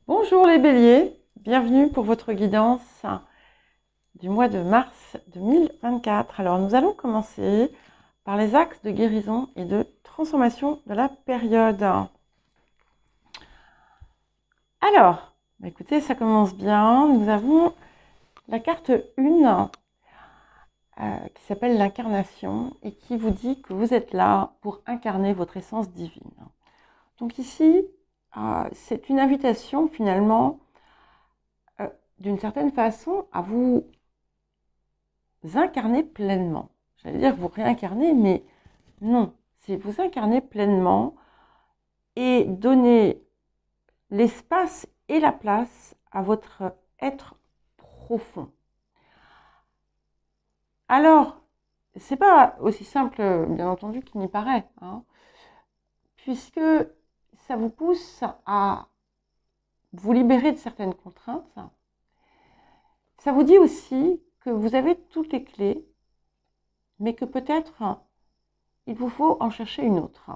Bonjour les béliers, bienvenue pour votre guidance du mois de mars 2024. Alors nous allons commencer par les axes de guérison et de transformation de la période. Alors, écoutez, ça commence bien. Nous avons la carte 1 qui s'appelle l'incarnation et qui vous dit que vous êtes là pour incarner votre essence divine. Donc ici, c'est une invitation finalement d'une certaine façon à vous incarner pleinement. J'allais dire vous réincarner, mais non, c'est vous incarner pleinement et donner l'espace et la place à votre être profond. Alors, c'est pas aussi simple, bien entendu, qu'il n'y paraît, puisque ça vous pousse à vous libérer de certaines contraintes. Ça vous dit aussi que vous avez toutes les clés, mais que peut-être il vous faut en chercher une autre.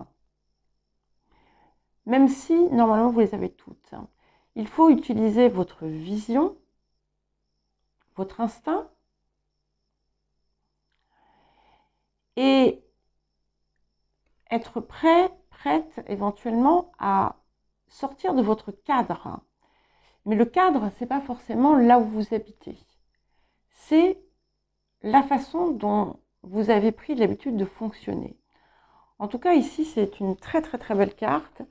Même si, normalement, vous les avez toutes. Il faut utiliser votre vision, votre instinct, et être prêt, prête éventuellement à sortir de votre cadre. Mais le cadre, c'est pas forcément là où vous habitez. C'est la façon dont vous avez pris l'habitude de fonctionner. En tout cas, ici, c'est une très très très belle carte.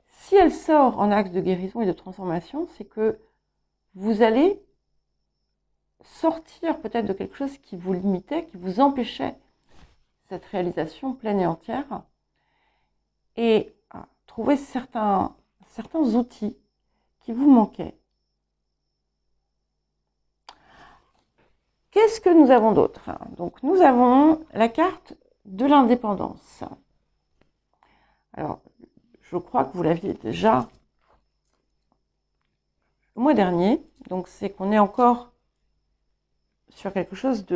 Si elle sort en axe de guérison et de transformation, c'est que vous allez sortir peut-être de quelque chose qui vous limitait, qui vous empêchait cette réalisation pleine et entière, et trouver certains outils qui vous manquaient. Qu'est-ce que nous avons d'autre? Donc nous avons la carte de l'indépendance. Alors, je crois que vous l'aviez déjà le mois dernier, donc c'est qu'on est encore sur quelque chose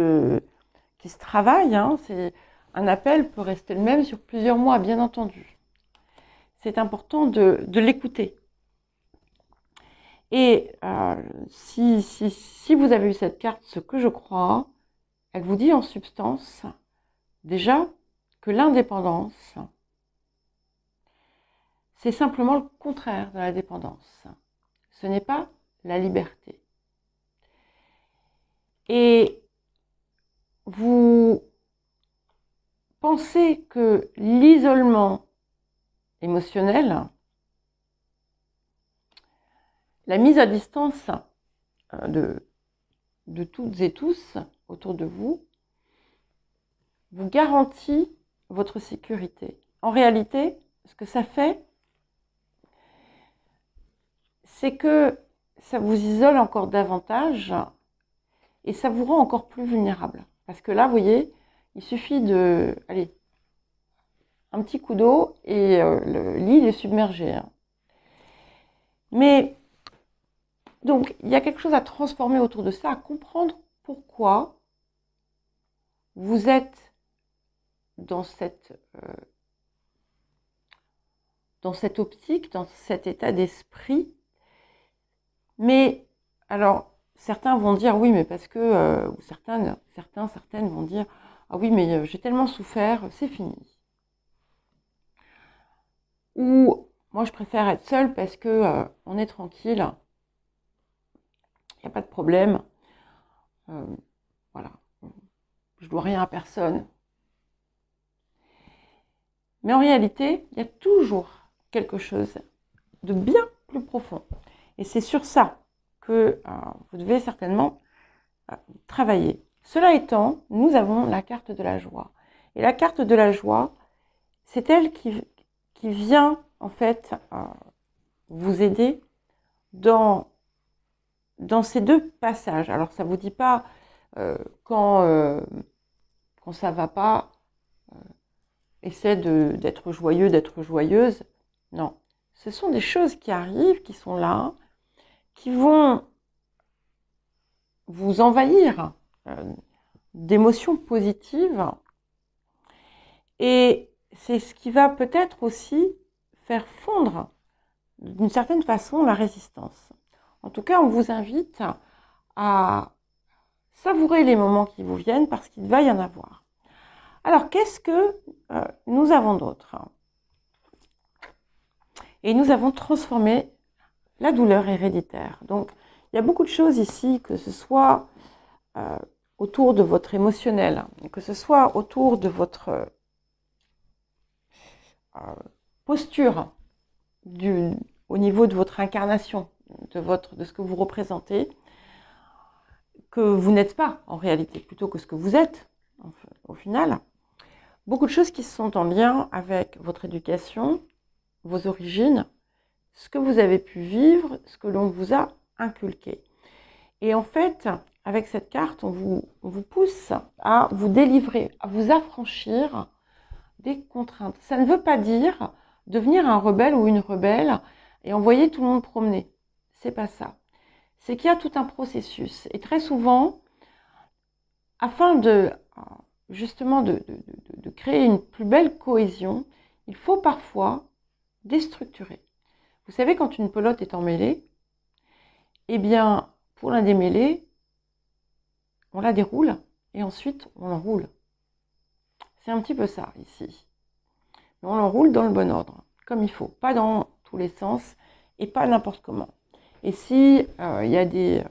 qui se travaille. C'est un appel peut rester le même sur plusieurs mois, bien entendu. C'est important de l'écouter. Et si vous avez eu cette carte, ce que je crois, elle vous dit en substance déjà que l'indépendance, c'est simplement le contraire de la dépendance. Ce n'est pas la liberté. Et vous pensez que l'isolement émotionnel, la mise à distance de toutes et tous autour de vous, vous garantit votre sécurité. En réalité, ce que ça fait, c'est que ça vous isole encore davantage et ça vous rend encore plus vulnérable. Parce que là, vous voyez, il suffit de... Allez, un petit coup d'eau et l'île est submergée. Mais, donc, il y a quelque chose à transformer autour de ça, à comprendre pourquoi vous êtes dans cette optique, dans cet état d'esprit. Mais, alors, certains vont dire, oui, mais parce que, ou certaines vont dire, ah oui, mais j'ai tellement souffert, c'est fini. Ou, moi, je préfère être seule parce que on est tranquille, il n'y a pas de problème, voilà, je dois rien à personne. Mais en réalité, il y a toujours quelque chose de bien plus profond. Et c'est sur ça que vous devez certainement travailler. Cela étant, nous avons la carte de la joie. Et la carte de la joie, c'est elle qui vient en fait vous aider dans ces deux passages. Alors ça ne vous dit pas quand ça ne va pas, essaie d'être joyeux, d'être joyeuse. Non, ce sont des choses qui arrivent, qui sont là, qui vont vous envahir d'émotions positives. Et c'est ce qui va peut-être aussi faire fondre d'une certaine façon la résistance. En tout cas, on vous invite à savourer les moments qui vous viennent parce qu'il va y en avoir. Alors, qu'est-ce que nous avons d'autre? Et nous avons transformé la douleur héréditaire. Donc, il y a beaucoup de choses ici, que ce soit autour de votre émotionnel, que ce soit autour de votre posture, au niveau de votre incarnation, de ce que vous représentez, que vous n'êtes pas en réalité, plutôt que ce que vous êtes au final. Beaucoup de choses qui sont en lien avec votre éducation, vos origines, ce que vous avez pu vivre, ce que l'on vous a inculqué. Et en fait, avec cette carte, on vous pousse à vous délivrer, à vous affranchir des contraintes. Ça ne veut pas dire devenir un rebelle ou une rebelle et envoyer tout le monde promener. C'est pas ça. C'est qu'il y a tout un processus. Et très souvent, afin justement de créer une plus belle cohésion, il faut parfois déstructurer. Vous savez, quand une pelote est emmêlée, eh bien, pour la démêler, on la déroule et ensuite on l'enroule. C'est un petit peu ça ici. Mais on l'enroule dans le bon ordre, comme il faut, pas dans tous les sens et pas n'importe comment. Et si y a des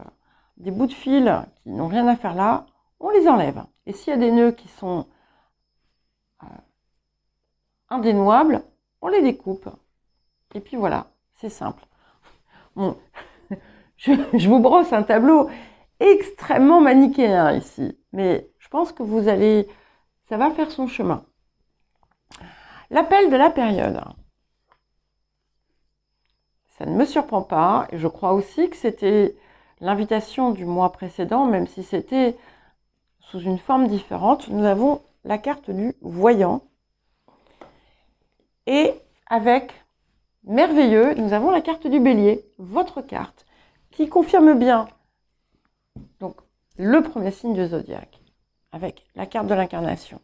bouts de fil qui n'ont rien à faire là, on les enlève. Et s'il y a des nœuds qui sont indénouables, on les découpe. Et puis voilà, c'est simple. Bon, je vous brosse un tableau extrêmement manichéen ici, mais je pense que ça va faire son chemin. L'appel de la période. Ça ne me surprend pas, et je crois aussi que c'était l'invitation du mois précédent, même si c'était sous une forme différente. Nous avons la carte du voyant, et avec merveilleux, nous avons la carte du bélier, votre carte, qui confirme bien donc le premier signe du zodiaque, avec la carte de l'incarnation,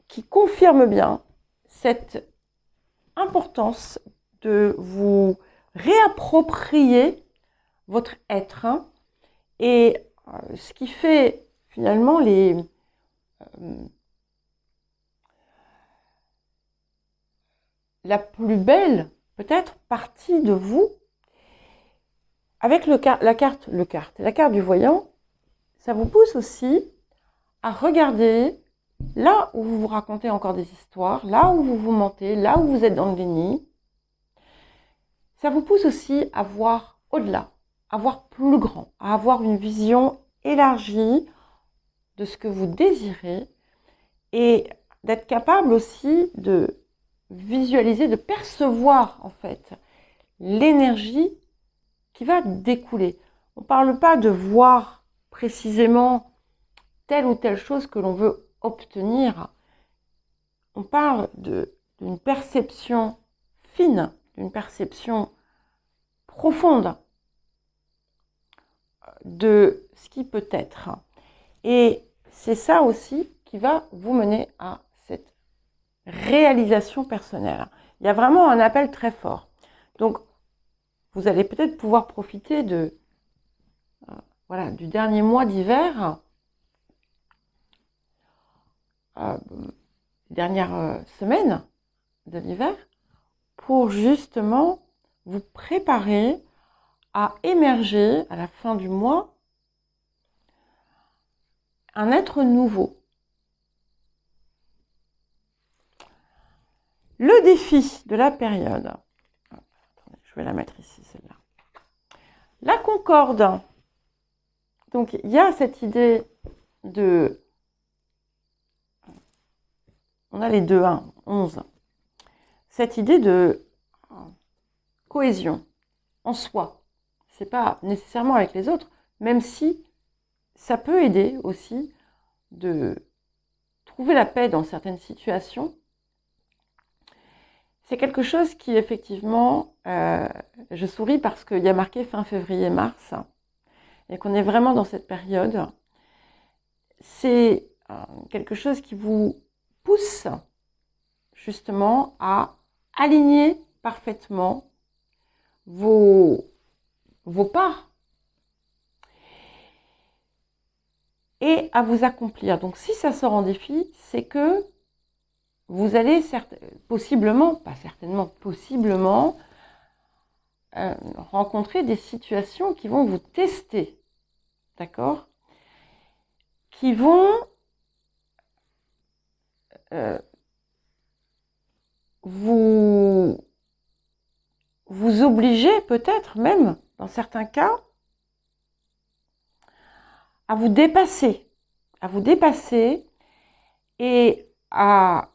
qui confirme bien cette importance de vous réapproprier votre être, et ce qui fait finalement la plus belle peut-être partie de vous. Avec la carte du voyant, ça vous pousse aussi à regarder là où vous vous racontez encore des histoires, là où vous vous mentez, là où vous êtes dans le déni. Ça vous pousse aussi à voir au-delà, à voir plus grand, à avoir une vision élargie de ce que vous désirez et d'être capable aussi de visualiser, de percevoir en fait l'énergie qui va découler. On ne parle pas de voir précisément telle ou telle chose que l'on veut obtenir. On parle d'une perception fine, d'une perception profonde de ce qui peut être. Et c'est ça aussi qui va vous mener à cette réalisation personnelle. Il y a vraiment un appel très fort. Donc, vous allez peut-être pouvoir profiter du dernier mois d'hiver, dernière semaine de l'hiver, pour justement vous préparer à émerger à la fin du mois un être nouveau. Le défi de la période. Je vais la mettre ici, celle-là. La concorde. Donc, il y a cette idée de... On a les 2, 1, 11. Cette idée de cohésion en soi. C'est pas nécessairement avec les autres, même si ça peut aider aussi de trouver la paix dans certaines situations. C'est quelque chose qui, effectivement, je souris parce qu'il y a marqué fin février-mars et qu'on est vraiment dans cette période. C'est quelque chose qui vous pousse justement à aligner parfaitement vos pas et à vous accomplir. Donc si ça sort en défi, c'est que vous allez possiblement, pas certainement, possiblement rencontrer des situations qui vont vous tester, d'accord? Qui vont vous obliger peut-être même, dans certains cas, à vous dépasser et à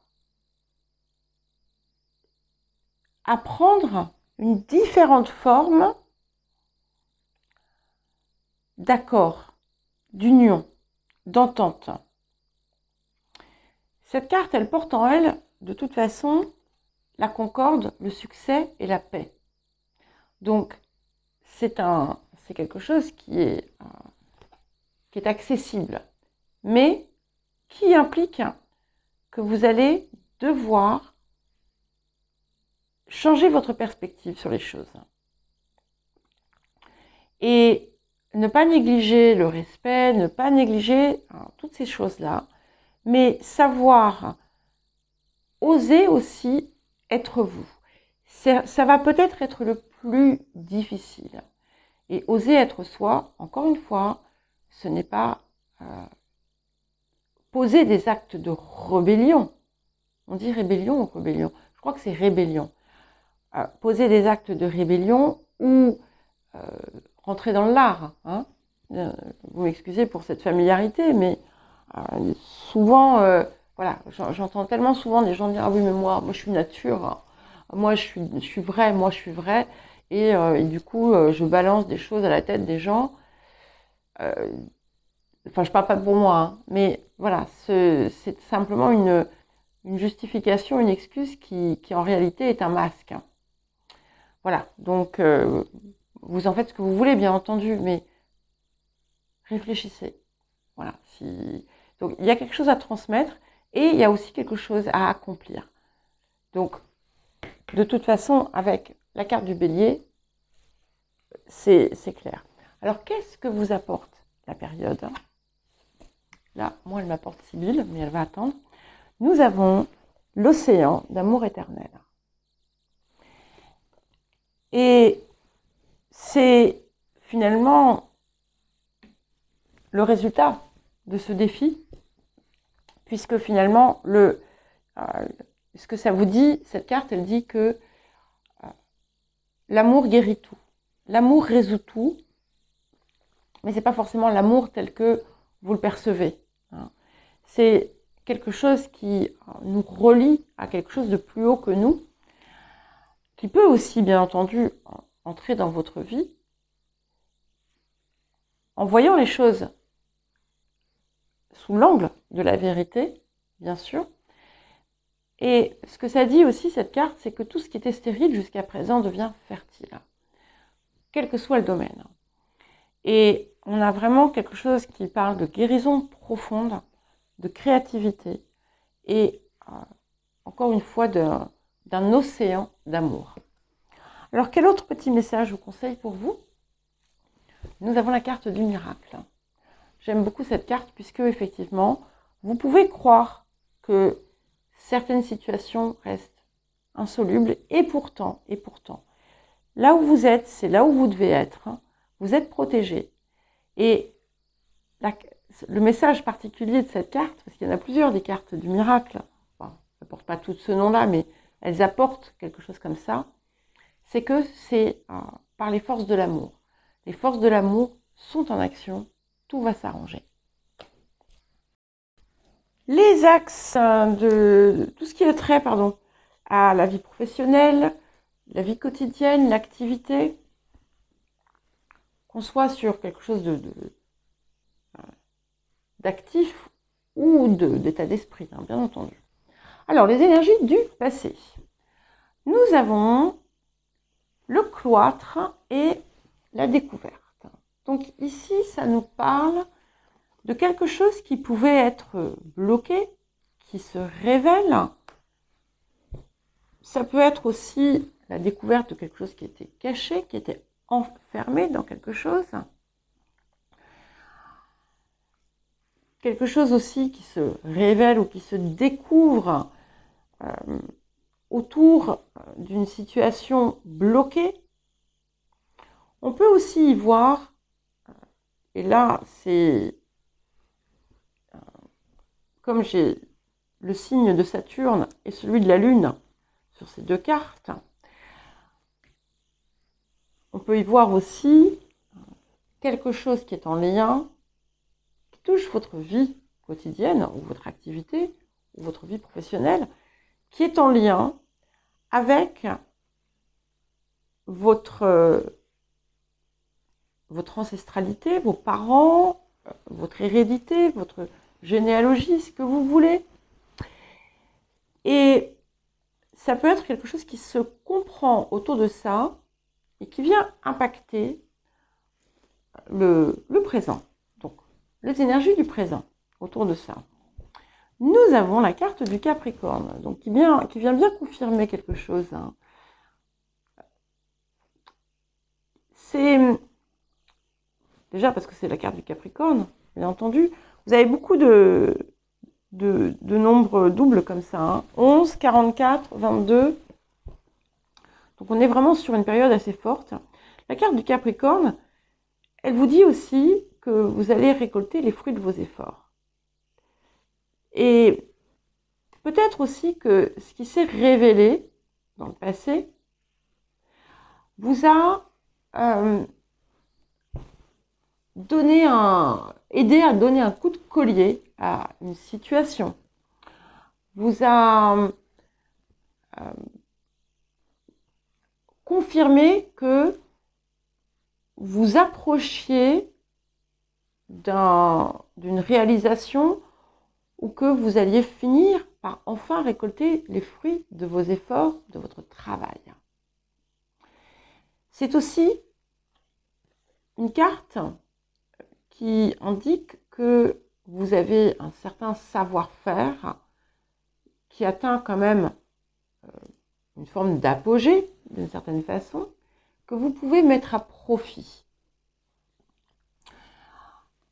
prendre une différente forme d'accord, d'union, d'entente. Cette carte, elle porte en elle, de toute façon, la concorde, le succès et la paix. Donc, c'est quelque chose qui est accessible, mais qui implique que vous allez devoir changer votre perspective sur les choses. Et ne pas négliger le respect, ne pas négliger toutes ces choses-là, mais savoir oser aussi être vous. Ça va peut-être être le plus difficile. Et oser être soi, encore une fois, ce n'est pas poser des actes de rébellion. On dit rébellion ou rébellion? Je crois que c'est rébellion. Poser des actes de rébellion ou rentrer dans l'art. Hein. Vous m'excusez pour cette familiarité, mais souvent, voilà, j'entends tellement souvent des gens dire « Ah oui, mais moi je suis nature, hein. Moi je suis vrai, et du coup, je balance des choses à la tête des gens. Enfin, je parle pas pour moi, hein, mais voilà, c'est simplement une justification, une excuse qui en réalité est un masque. Hein. Voilà, donc vous en faites ce que vous voulez, bien entendu, mais réfléchissez. Voilà, donc il y a quelque chose à transmettre et il y a aussi quelque chose à accomplir. Donc, de toute façon, avec la carte du bélier, c'est clair. Alors, qu'est-ce que vous apporte la période? Là, moi, elle m'apporte Sibylle, mais elle va attendre. Nous avons l'océan d'amour éternel. Et c'est finalement le résultat de ce défi, puisque finalement, ce que ça vous dit, cette carte, elle dit que l'amour guérit tout. L'amour résout tout, mais c'est pas forcément l'amour tel que vous le percevez. Hein. C'est quelque chose qui nous relie à quelque chose de plus haut que nous, qui peut aussi, bien entendu, entrer dans votre vie en voyant les choses sous l'angle de la vérité, bien sûr. Et ce que ça dit aussi, cette carte, c'est que tout ce qui était stérile jusqu'à présent devient fertile, quel que soit le domaine. Et on a vraiment quelque chose qui parle de guérison profonde, de créativité et encore une fois d'un océan d'amour. Alors quel autre petit message je vous conseille pour vous? Nous avons la carte du miracle. J'aime beaucoup cette carte puisque effectivement, vous pouvez croire que certaines situations restent insolubles et pourtant, là où vous êtes, c'est là où vous devez être. Vous êtes protégé. Et le message particulier de cette carte, parce qu'il y en a plusieurs des cartes du miracle, enfin, elles ne portent pas toutes ce nom-là, mais elles apportent quelque chose comme ça, c'est que c'est par les forces de l'amour. Les forces de l'amour sont en action, tout va s'arranger. Les axes de tout ce qui est trait, à la vie professionnelle, la vie quotidienne, l'activité, qu'on soit sur quelque chose d'actif ou d'état d'esprit, hein, bien entendu. Alors, les énergies du passé. Nous avons le cloître et la découverte. Donc ici, ça nous parle de quelque chose qui pouvait être bloqué, qui se révèle. Ça peut être aussi la découverte de quelque chose qui était caché, qui était enfermé dans quelque chose. Quelque chose aussi qui se révèle ou qui se découvre autour d'une situation bloquée. On peut aussi y voir, et là c'est comme j'ai le signe de Saturne et celui de la Lune sur ces deux cartes, on peut y voir aussi quelque chose qui est en lien, qui touche votre vie quotidienne ou votre activité ou votre vie professionnelle, qui est en lien avec votre ancestralité, vos parents, votre hérédité, votre généalogie, ce que vous voulez. Et ça peut être quelque chose qui se comprend autour de ça et qui vient impacter le présent. Donc, les énergies du présent autour de ça. Nous avons la carte du Capricorne, donc qui vient bien confirmer quelque chose. C'est déjà parce que c'est la carte du Capricorne, bien entendu. Vous avez beaucoup de nombres doubles comme ça. 11, 44, 22. Donc on est vraiment sur une période assez forte. La carte du Capricorne, elle vous dit aussi que vous allez récolter les fruits de vos efforts. Et peut-être aussi que ce qui s'est révélé dans le passé vous a aidé à donner un coup de collier à une situation, vous a confirmé que vous approchiez d'une réalisation ou que vous alliez finir par enfin récolter les fruits de vos efforts, de votre travail. C'est aussi une carte qui indique que vous avez un certain savoir-faire qui atteint quand même une forme d'apogée, d'une certaine façon, que vous pouvez mettre à profit.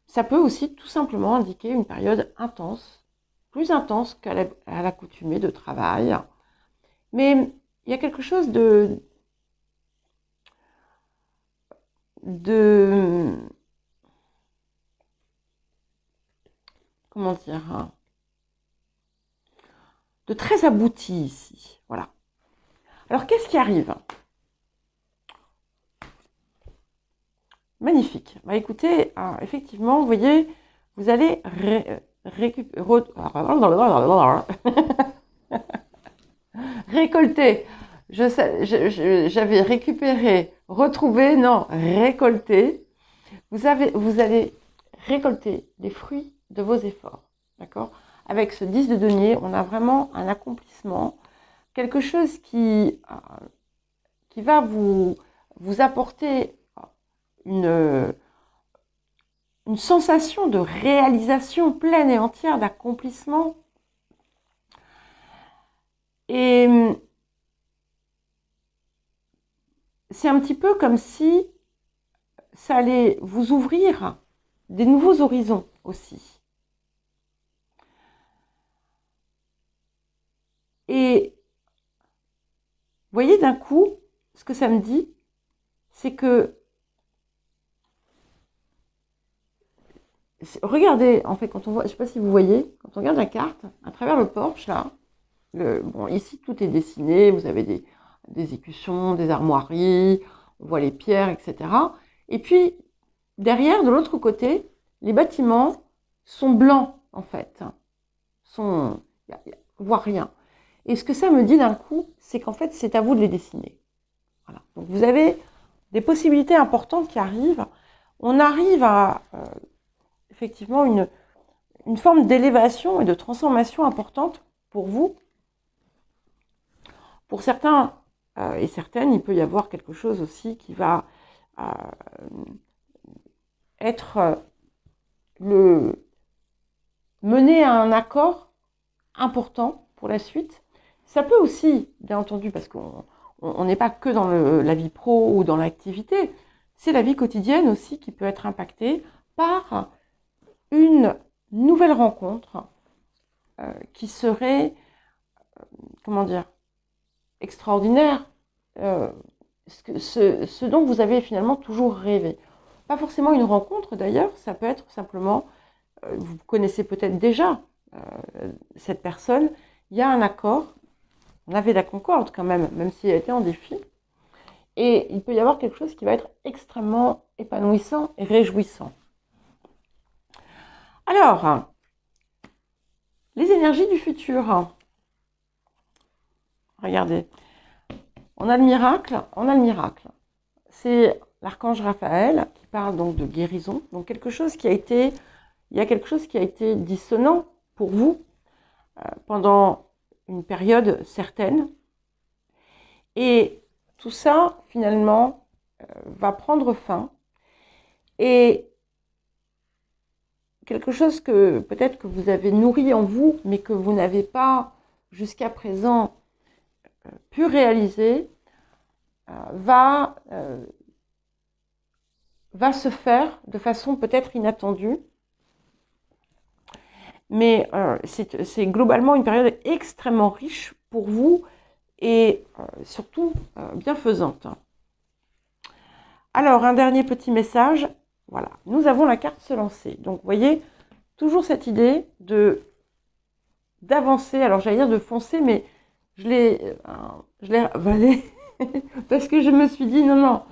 Ça peut aussi tout simplement indiquer une période intense, plus intense qu'à l'accoutumée de travail. Mais il y a quelque chose de comment dire, de très abouti ici. Voilà. Alors, qu'est-ce qui arrive? Magnifique. Bah, écoutez, effectivement, vous voyez, vous allez récolter. J'avais récupéré, retrouvé, non, récolter. Vous allez récolter les fruits de vos efforts. D'accord? Avec ce 10 de denier, on a vraiment un accomplissement, quelque chose qui va vous apporter une sensation de réalisation pleine et entière, d'accomplissement. Et c'est un petit peu comme si ça allait vous ouvrir des nouveaux horizons aussi. Et vous voyez, d'un coup, ce que ça me dit, c'est que regardez, en fait, quand on voit, je ne sais pas si vous voyez, quand on regarde la carte, à travers le porche, là, bon, ici, tout est dessiné, vous avez des écussons, des armoiries, on voit les pierres, etc. Et puis, derrière, de l'autre côté, les bâtiments sont blancs, en fait. On voit rien. Et ce que ça me dit d'un coup, c'est qu'en fait, c'est à vous de les dessiner. Voilà. Donc, vous avez des possibilités importantes qui arrivent. On arrive à effectivement une forme d'élévation et de transformation importante pour vous. Pour certains et certaines, il peut y avoir quelque chose aussi qui va être mener à un accord important pour la suite. Ça peut aussi, bien entendu, parce qu'on on n'est pas que dans la vie pro ou dans l'activité, c'est la vie quotidienne aussi qui peut être impactée par une nouvelle rencontre qui serait, comment dire, extraordinaire, ce dont vous avez finalement toujours rêvé. Pas forcément une rencontre d'ailleurs, ça peut être simplement, vous connaissez peut-être déjà cette personne, il y a un accord, on avait la concorde quand même si elle était en défi, et il peut y avoir quelque chose qui va être extrêmement épanouissant et réjouissant. Alors, les énergies du futur. Regardez, on a le miracle, C'est l'archange Raphaël qui parle donc de guérison, donc il y a quelque chose qui a été dissonant pour vous pendant une période certaine. Et tout ça, finalement, va prendre fin. Et quelque chose que peut-être que vous avez nourri en vous, mais que vous n'avez pas jusqu'à présent pu réaliser, va se faire de façon peut-être inattendue. Mais c'est globalement une période extrêmement riche pour vous et surtout bienfaisante. Alors, un dernier petit message. Voilà, nous avons la carte se lancer. Donc, vous voyez, toujours cette idée d'avancer. Alors, j'allais dire de foncer, mais je l'ai avalé parce que je me suis dit, non,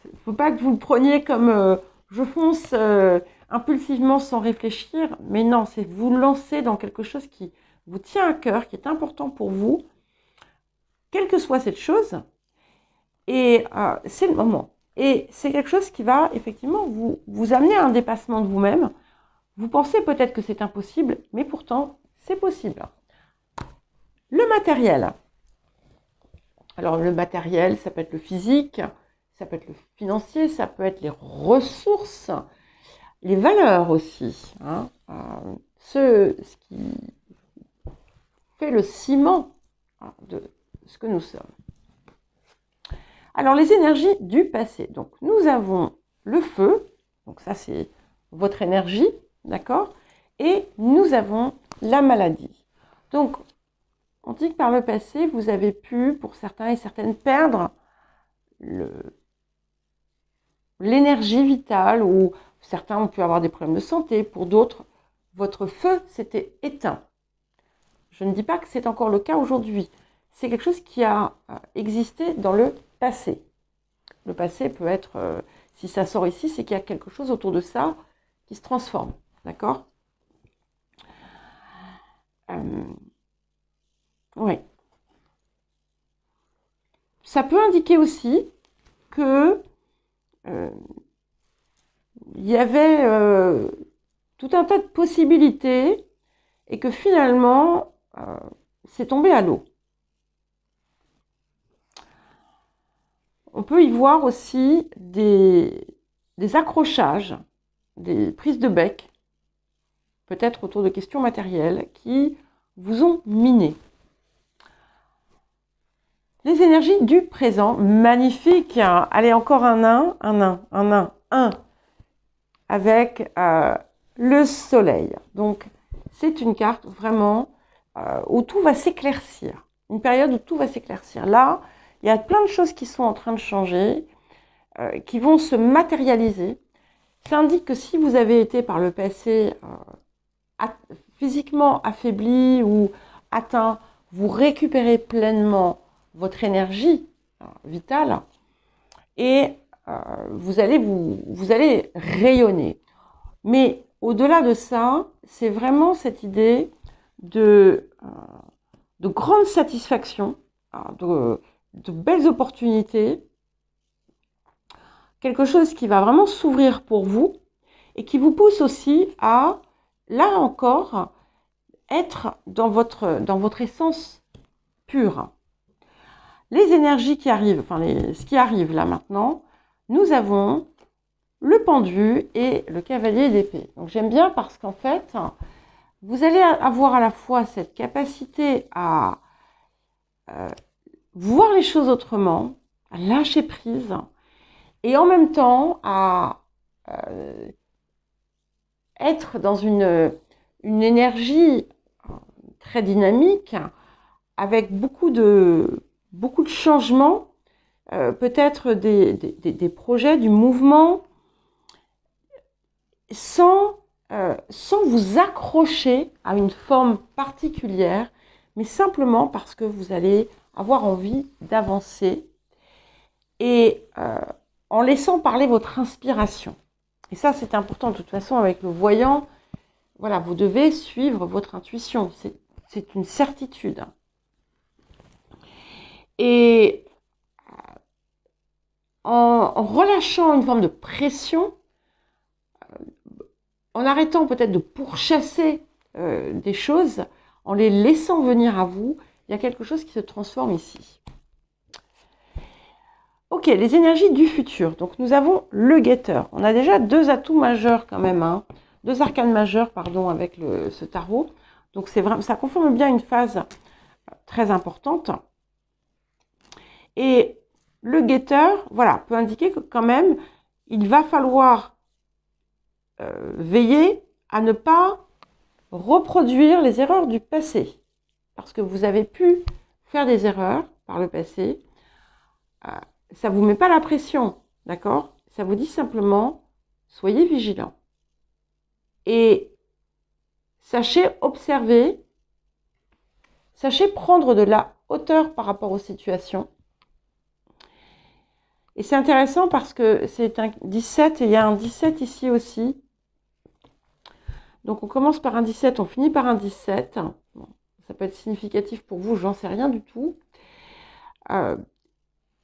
il ne faut pas que vous le preniez comme je fonce impulsivement sans réfléchir, mais non, c'est vous lancer dans quelque chose qui vous tient à cœur, qui est important pour vous, quelle que soit cette chose, et c'est le moment. Et c'est quelque chose qui va effectivement vous amener à un dépassement de vous-même. Vous pensez peut-être que c'est impossible, mais pourtant, c'est possible. Le matériel. Alors, le matériel, ça peut être le physique, ça peut être le financier, ça peut être les ressources, les valeurs aussi. Hein, ce qui fait le ciment de ce que nous sommes. Alors, les énergies du passé. Donc, nous avons le feu. Donc, ça, c'est votre énergie, d'accord? Et nous avons la maladie. Donc, on dit que par le passé, vous avez pu, pour certains et certaines, perdre l'énergie vitale, ou certains ont pu avoir des problèmes de santé. Pour d'autres, votre feu s'était éteint. Je ne dis pas que c'est encore le cas aujourd'hui. C'est quelque chose qui a existé dans le passé. Le passé peut être, si ça sort ici, c'est qu'il y a quelque chose autour de ça qui se transforme. D'accord ? Oui. Ça peut indiquer aussi que il y avait tout un tas de possibilités et que finalement, c'est tombé à l'eau. On peut y voir aussi des accrochages, des prises de bec, peut-être autour de questions matérielles, qui vous ont miné. Les énergies du présent, magnifique. Allez, encore un nain, avec le soleil. Donc, c'est une carte vraiment où tout va s'éclaircir. Une période où tout va s'éclaircir. Là, il y a plein de choses qui sont en train de changer, qui vont se matérialiser. Ça indique que si vous avez été par le passé physiquement affaibli ou atteint, vous récupérez pleinement votre énergie vitale et vous allez rayonner. Mais au-delà de ça, c'est vraiment cette idée de grande satisfaction, de belles opportunités, quelque chose qui va vraiment s'ouvrir pour vous et qui vous pousse aussi à, là encore, être dans votre essence pure. Les énergies qui arrivent, ce qui arrive là maintenant, nous avons le pendu et le cavalier d'épée. Donc j'aime bien parce qu'en fait, vous allez avoir à la fois cette capacité à voir les choses autrement, à lâcher prise, et en même temps à être dans une énergie très dynamique, avec beaucoup de changements, peut-être des projets, du mouvement, sans vous accrocher à une forme particulière, mais simplement parce que vous allez avoir envie d'avancer et en laissant parler votre inspiration. Et ça, c'est important. De toute façon, avec le voyant, voilà, vous devez suivre votre intuition. C'est une certitude. Et en relâchant une forme de pression, en arrêtant peut-être de pourchasser des choses, en les laissant venir à vous, il y a quelque chose qui se transforme ici. Ok, les énergies du futur. Donc nous avons le guetteur. On a déjà deux atouts majeurs quand même, hein, deux arcanes majeures, pardon, avec ce tarot. Donc c'est vraiment, ça conforme bien une phase très importante. Et le guetteur, voilà, peut indiquer que quand même, il va falloir veiller à ne pas reproduire les erreurs du passé. Parce que vous avez pu faire des erreurs par le passé. Ça ne vous met pas la pression, d'accord? Ça vous dit simplement, soyez vigilants. Et sachez observer, sachez prendre de la hauteur par rapport aux situations. Et c'est intéressant parce que c'est un 17 et il y a un 17 ici aussi. Donc on commence par un 17, on finit par un 17. Bon, ça peut être significatif pour vous, j'en sais rien du tout.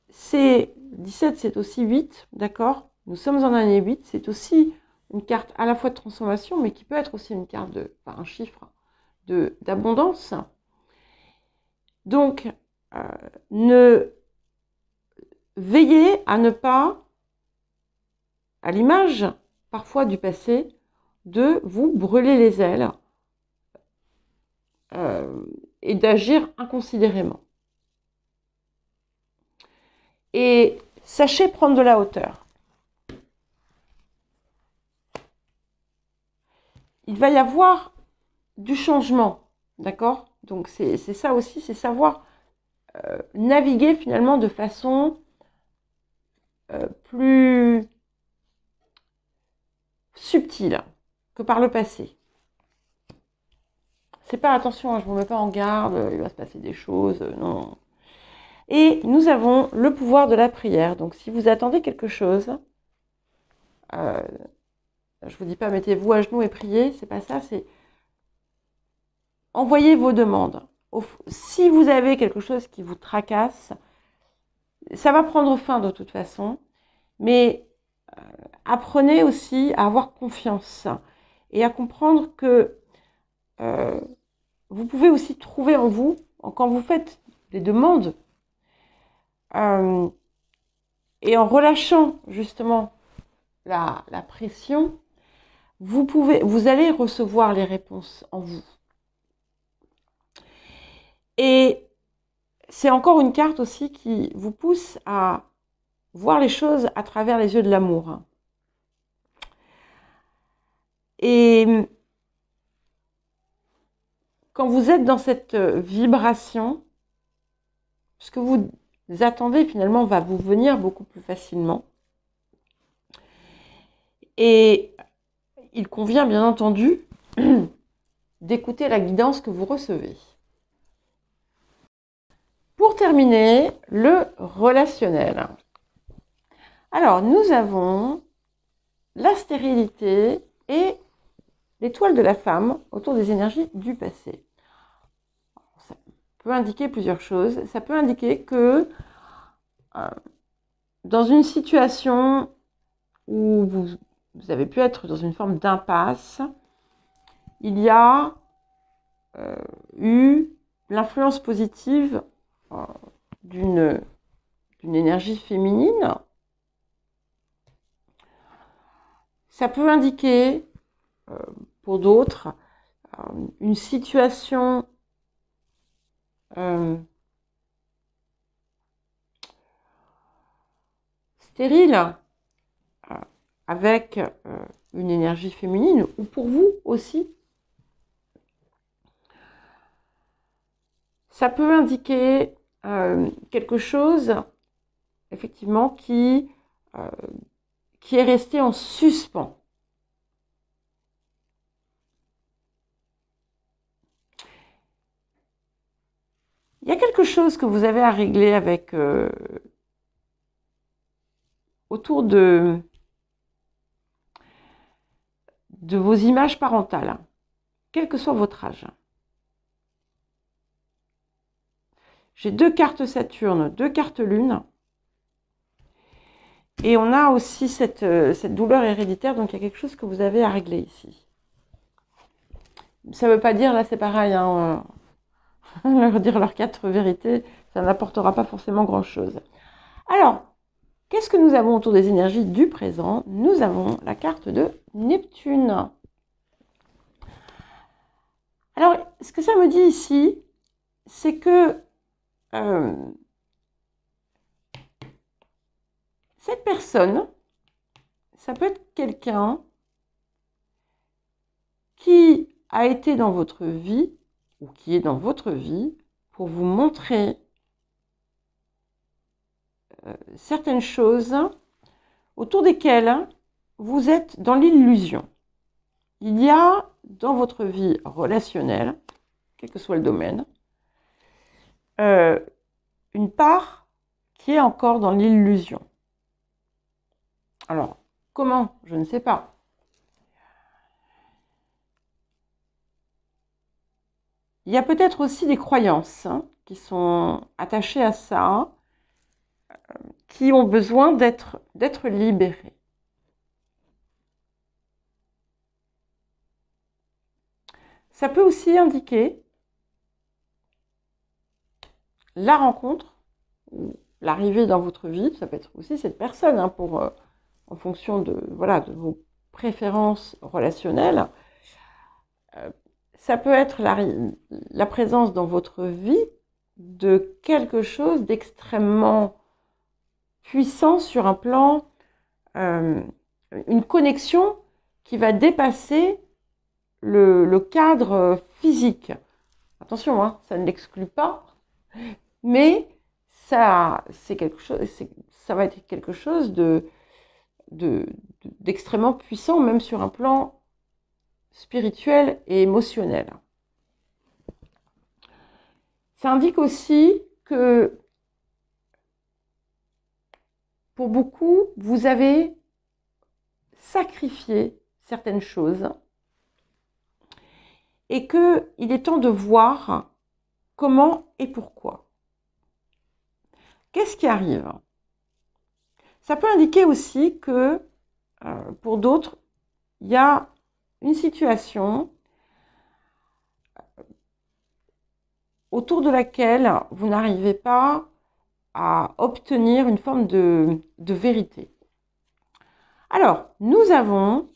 17, c'est aussi 8, d'accord? Nous sommes en année 8, c'est aussi une carte à la fois de transformation, mais qui peut être aussi une carte un chiffre d'abondance. Donc, veillez à ne pas, à l'image parfois du passé, de vous brûler les ailes et d'agir inconsidérément. Et sachez prendre de la hauteur. Il va y avoir du changement, d'accord? Donc c'est ça aussi, c'est savoir naviguer finalement de façon plus subtile que par le passé. C'est pas, attention, je ne vous mets pas en garde, il va se passer des choses, non. Et nous avons le pouvoir de la prière. Donc si vous attendez quelque chose, je vous dis pas mettez-vous à genoux et priez, c'est pas ça, c'est envoyez vos demandes. Si vous avez quelque chose qui vous tracasse, ça va prendre fin de toute façon, mais apprenez aussi à avoir confiance et à comprendre que vous pouvez aussi trouver en vous, quand vous faites des demandes, et en relâchant justement la pression, vous allez recevoir les réponses en vous. Et c'est encore une carte aussi qui vous pousse à voir les choses à travers les yeux de l'amour. Et quand vous êtes dans cette vibration, ce que vous attendez finalement va vous venir beaucoup plus facilement. Et il convient bien entendu d'écouter la guidance que vous recevez. Pour terminer, le relationnel. Alors, nous avons la stérilité et l'étoile de la femme autour des énergies du passé. Ça peut indiquer plusieurs choses. Ça peut indiquer que dans une situation où vous avez pu être dans une forme d'impasse, il y a eu l'influence positive d'une énergie féminine. Ça peut indiquer, pour d'autres, une situation stérile, avec une énergie féminine, ou pour vous aussi. Ça peut indiquer quelque chose, effectivement, qui est resté en suspens. Il y a quelque chose que vous avez à régler avec autour de vos images parentales, quel que soit votre âge. J'ai 2 cartes Saturne, 2 cartes Lune. Et on a aussi cette douleur héréditaire, donc il y a quelque chose que vous avez à régler ici. Ça ne veut pas dire, là c'est pareil, hein, leur dire leurs 4 vérités, ça n'apportera pas forcément grand-chose. Alors, qu'est-ce que nous avons autour des énergies du présent? Nous avons la carte de Neptune. Alors, ce que ça me dit ici, c'est que cette personne, ça peut être quelqu'un qui a été dans votre vie, ou qui est dans votre vie, pour vous montrer certaines choses autour desquelles vous êtes dans l'illusion. Il y a dans votre vie relationnelle, quel que soit le domaine, une part qui est encore dans l'illusion. Alors, comment? Je ne sais pas. Il y a peut-être aussi des croyances qui sont attachées à ça, qui ont besoin d'être libérées. Ça peut aussi indiquer la rencontre, ou l'arrivée dans votre vie, ça peut être aussi cette personne, hein, en fonction de vos préférences relationnelles. Ça peut être la présence dans votre vie de quelque chose d'extrêmement puissant sur un plan, une connexion qui va dépasser le cadre physique. Attention, hein, ça ne l'exclut pas, mais ça va être quelque chose d'extrêmement puissant, même sur un plan spirituel et émotionnel. Ça indique aussi que pour beaucoup, vous avez sacrifié certaines choses et qu'il est temps de voir comment et pourquoi. Qu'est-ce qui arrive? Ça peut indiquer aussi que pour d'autres, il y a une situation autour de laquelle vous n'arrivez pas à obtenir une forme de vérité. Alors, nous avons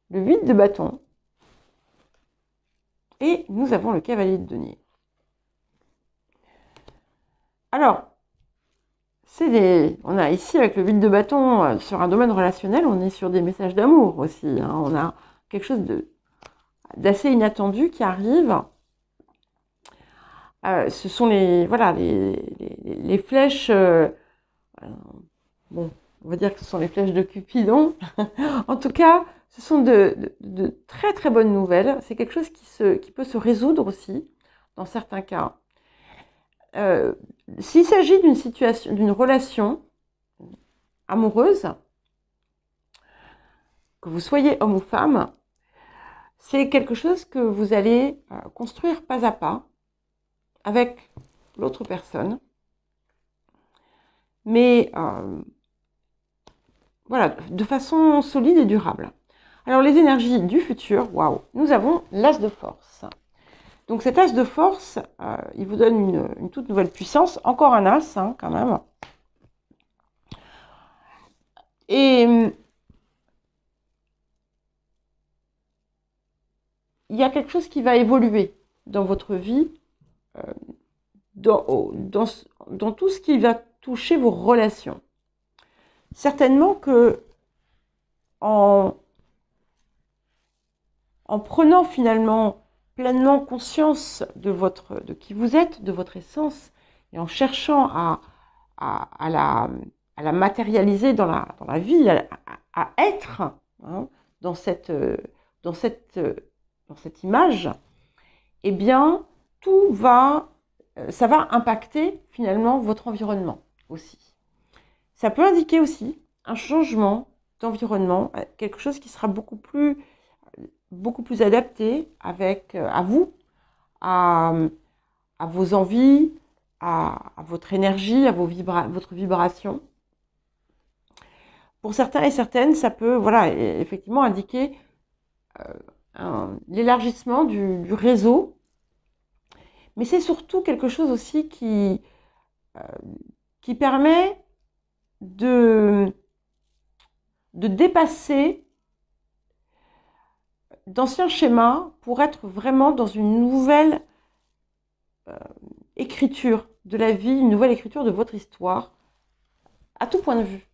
le 8 de bâton et nous avons le cavalier de denier. Alors, on a ici avec le 8 de bâton sur un domaine relationnel, on est sur des messages d'amour aussi, hein. On a quelque chose d'assez inattendu qui arrive. Ce sont les flèches, bon, on va dire que ce sont les flèches de Cupidon. En tout cas, ce sont de très très bonnes nouvelles. C'est quelque chose qui peut se résoudre aussi, dans certains cas. S'il s'agit d'une relation amoureuse, que vous soyez homme ou femme, c'est quelque chose que vous allez construire pas à pas avec l'autre personne. Mais voilà, de façon solide et durable. Alors les énergies du futur, waouh, nous avons l'as de force. Donc cet as de force, il vous donne une toute nouvelle puissance, encore un as, hein, quand même. Et il y a quelque chose qui va évoluer dans votre vie, dans tout ce qui va toucher vos relations. Certainement que en prenant finalement pleinement conscience de qui vous êtes, de votre essence, et en cherchant à la matérialiser dans la vie, à être dans cette image, eh bien, ça va impacter finalement votre environnement aussi. Ça peut indiquer aussi un changement d'environnement, quelque chose qui sera beaucoup plus adapté à vous, à vos envies, à votre énergie, à votre vibration. Pour certains et certaines, ça peut effectivement indiquer l'élargissement du réseau, mais c'est surtout quelque chose aussi qui permet de dépasser d'anciens schémas pour être vraiment dans une nouvelle écriture de la vie, une nouvelle écriture de votre histoire, à tout point de vue.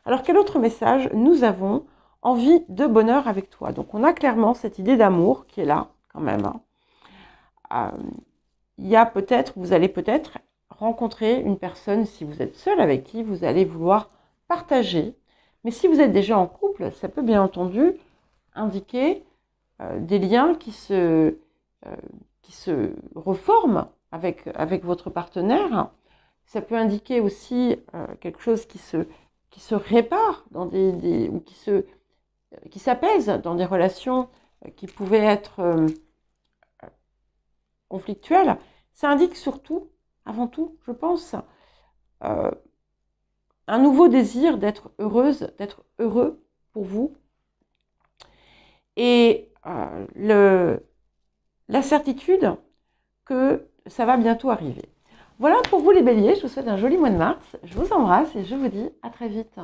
Alors, quel autre message nous avons envie de bonheur avec toi? Donc, on a clairement cette idée d'amour qui est là, quand même. Vous allez peut-être rencontrer une personne, si vous êtes seul, avec qui vous allez vouloir partager. Mais si vous êtes déjà en couple, ça peut bien entendu indiquer des liens qui se reforment avec votre partenaire. Ça peut indiquer aussi quelque chose qui se répare ou qui s'apaise dans des relations qui pouvaient être conflictuelles. Ça indique surtout, avant tout, je pense, un nouveau désir d'être heureuse, d'être heureux pour vous. Et la certitude que ça va bientôt arriver. Voilà pour vous les béliers, je vous souhaite un joli mois de mars, je vous embrasse et je vous dis à très vite.